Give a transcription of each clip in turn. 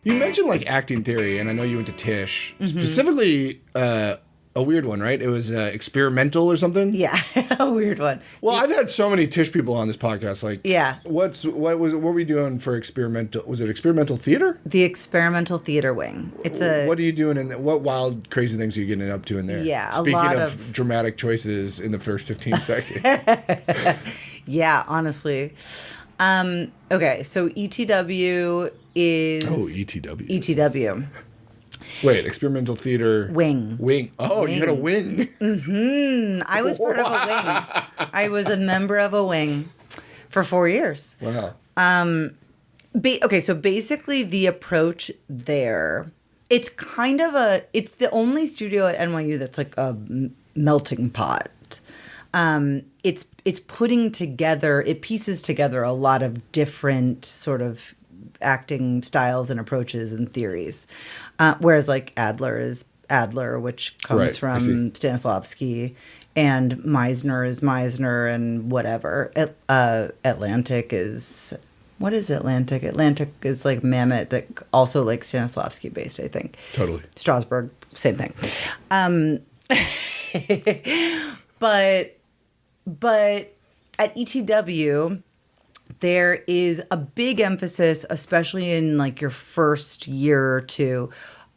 You mentioned like acting theory, and I know you went to Tisch. Specifically, a weird one, right? It was experimental or something? Yeah, a weird one. Well, I've had so many Tisch people on this podcast. Like, yeah. What were we doing for experimental? Was it experimental theater? The experimental theater wing. What are you doing what wild, crazy things are you getting up to in there? Yeah, Speaking a lot of dramatic choices in the first 15 seconds. Yeah, honestly. Okay, so ETW is... Oh, ETW. ETW. Wait, experimental theater... Wing. Wing. Oh, Wing. You got a wing. Mm-hmm. I was part of a wing. I was a member of a wing for 4 years. Wow. Okay, so basically the approach there, it's it's the only studio at NYU that's like a melting pot. It's putting together, it pieces together a lot of different sort of acting styles and approaches and theories. Whereas like Adler is Adler, which comes from Stanislavski, and Meisner is Meisner, and whatever. Atlantic is... What is Atlantic? Atlantic is like Mamet, that also like Stanislavski based, I think. Totally. Strasbourg, same thing. But at ETW, there is a big emphasis, especially in like your first year or two,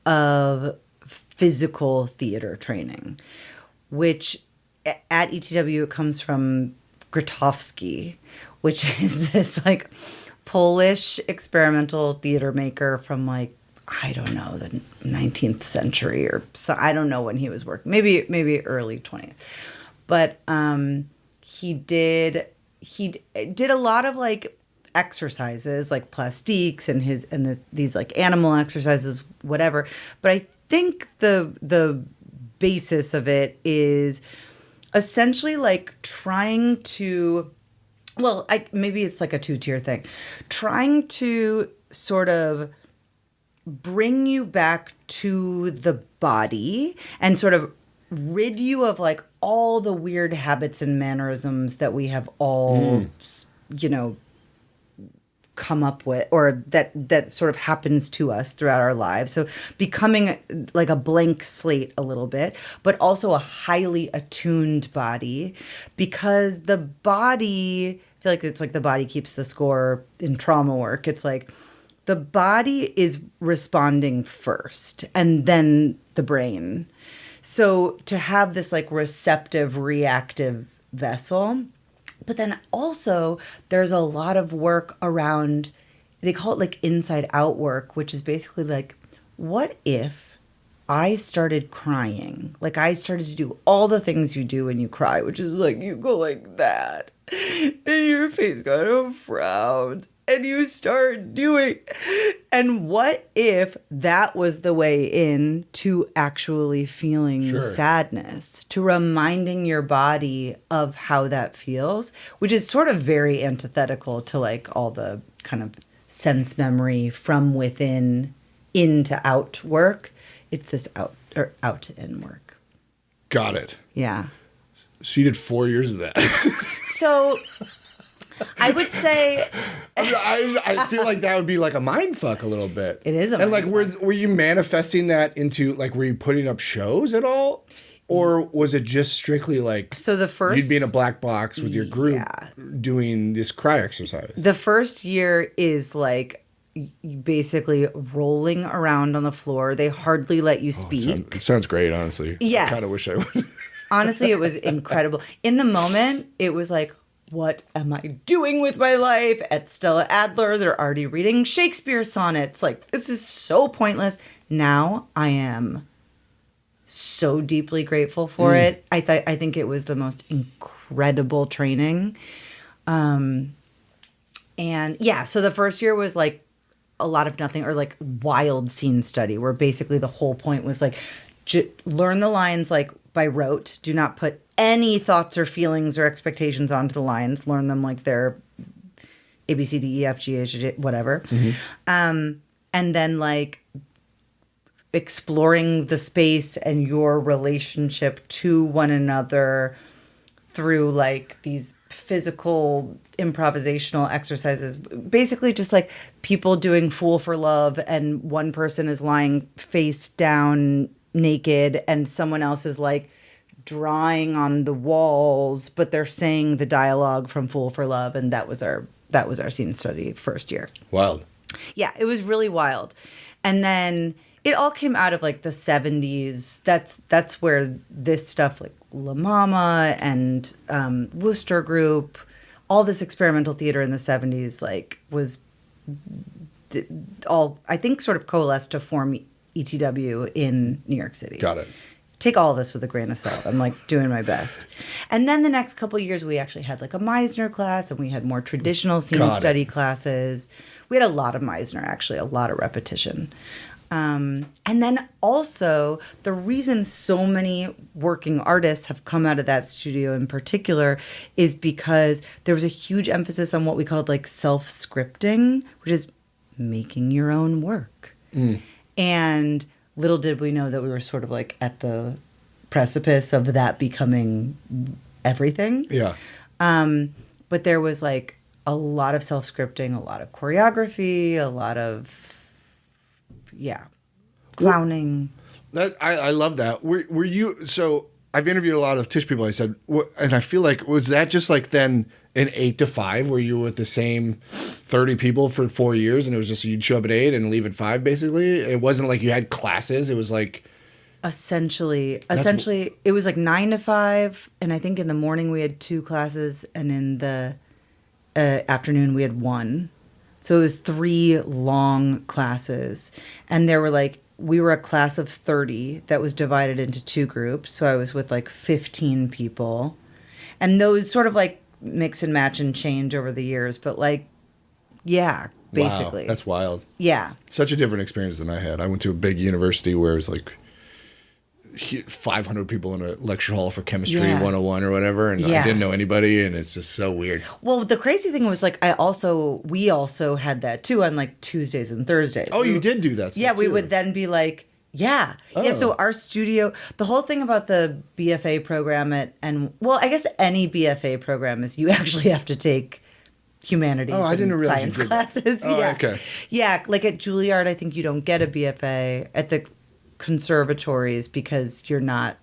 of physical theater training, which at ETW it comes from Grotowski, which is this like Polish experimental theater maker from like, I don't know, the 19th century or so. I don't know when he was working, maybe early 20th. But he did a lot of like exercises, like plastiques and these like animal exercises, whatever. But I think the basis of it is essentially like trying to, well, maybe it's like a two-tier thing, trying to sort of bring you back to the body and sort of rid you of like all the weird habits and mannerisms that we have all, come up with, or that sort of happens to us throughout our lives. So becoming like a blank slate a little bit, but also a highly attuned body, because the body, I feel like it's like the body keeps the score in trauma work. It's like the body is responding first and then the brain. So to have this like receptive, reactive vessel. But then also there's a lot of work around, they call it like inside out work, which is basically like, what if I started crying? Like I started to do all the things you do when you cry, which is like you go like that and your face kind of frowns and you start doing. And what if that was the way in to actually feeling sadness, to reminding your body of how that feels, which is sort of very antithetical to like all the kind of sense memory from within into out work. It's this out to in work. Got it. Yeah. So you did 4 years of that. So I would say... I feel like that would be like a mind fuck a little bit. It is a and mind like, fuck. Were you manifesting that into, like, were you putting up shows at all? Or was it just strictly like... So the first... You'd be in a black box with your group doing this cry exercise. The first year is like basically rolling around on the floor. They hardly let you speak. It sounds great, honestly. Yes. I kind of wish I would. Honestly, it was incredible. In the moment, it was like, what am I doing with my life? At Stella Adler, they're already reading Shakespeare sonnets. Like, this is so pointless. Now I am so deeply grateful for it. I think it was the most incredible training. And yeah, so the first year was like a lot of nothing, or like wild scene study, where basically the whole point was like, learn the lines like by rote. Do not put any thoughts or feelings or expectations onto the lines. Learn them like they're A, B, C, D, E, F, G, H, J, whatever. And then like exploring the space and your relationship to one another through like these physical improvisational exercises, basically just like people doing Fool for Love, and one person is lying face down naked and someone else is like drawing on the walls, but they're saying the dialogue from Fool for Love. And that was our scene study first year. Wild. Yeah, it was really wild. And then it all came out of like the 70s. That's where this stuff like La Mama and Wooster Group, all this experimental theater in the 70s like was all, I think, sort of coalesced to form ETW in New York City. Got it. Take all this with a grain of salt. I'm like doing my best. And then the next couple of years, we actually had like a Meisner class, and we had more traditional scene study classes. We had a lot of Meisner, actually, a lot of repetition. And then also, the reason so many working artists have come out of that studio in particular is because there was a huge emphasis on what we called like self-scripting, which is making your own work. And little did we know that we were sort of like at the precipice of that becoming everything. Yeah. But there was like a lot of self-scripting, a lot of choreography, a lot of, clowning. I love that. Were you, so I've interviewed a lot of Tisch people. I said, and I feel like, was that just like then an 8 to 5 where you were with the same 30 people for 4 years and it was just you'd show up at 8 and leave at 5 basically? It wasn't like you had classes. It was like. Essentially it was like 9 to 5. And I think in the morning we had 2 classes and in the afternoon we had 1. So it was 3 long classes. And there were like, we were a class of 30 that was divided into 2 groups. So I was with like 15 people. And those sort of like mix and match and change over the years. But like, yeah, basically. Wow, that's wild. Yeah. Such a different experience than I had. I went to a big university where it was like 500 people in a lecture hall for chemistry 101 or whatever, and I didn't know anybody, and it's just so weird. Well, the crazy thing was like we also had that too on like Tuesdays and Thursdays. Oh, you did do that. Yeah, we would then be like, so our studio, the whole thing about the BFA program I guess any BFA program is you actually have to take humanities I didn't realize science you did classes. That. Oh, okay. Yeah, like at Juilliard, I think you don't get a BFA. At the conservatories because you're not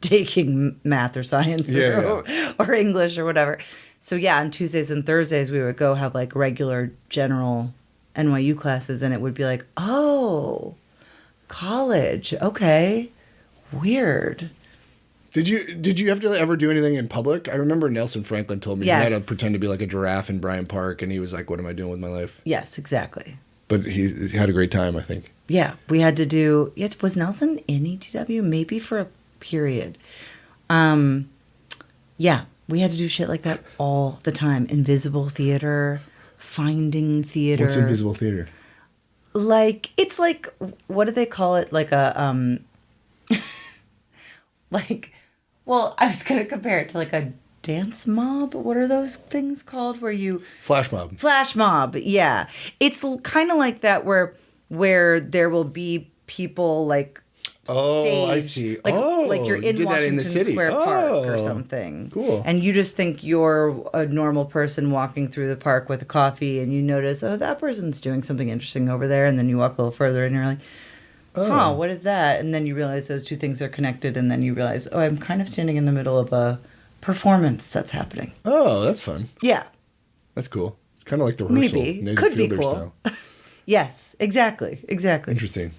taking math or science or English or whatever. So on Tuesdays and Thursdays we would go have like regular general NYU classes, and it would be like, oh, college, okay, weird. Did you have to ever do anything in public? I remember Nelson Franklin told me he had to pretend to be like a giraffe in Bryant Park, and he was like, what am I doing with my life? Yes, exactly. But he had a great time, I think. Yeah, we had to do. Was Nelson in ETW? Maybe for a period. Yeah, we had to do shit like that all the time. Invisible theater, finding theater. What's invisible theater? Like it's like, what do they call it? Like a like. Well, I was gonna compare it to like a dance mob. What are those things called? Where you flash mob. Flash mob. Yeah, it's kind of like that where there will be people like staged, I see. Like you're in Washington Square Park or something. Cool. And you just think you're a normal person walking through the park with a coffee, and you notice, that person's doing something interesting over there, and then you walk a little further and you're like, what is that? And then you realize those two things are connected, and then you realize, I'm kind of standing in the middle of a performance that's happening. Oh, that's fun. Yeah. That's cool. It's kind of like the rehearsal. Maybe. Could be cool. Style. Yes, exactly. Interesting.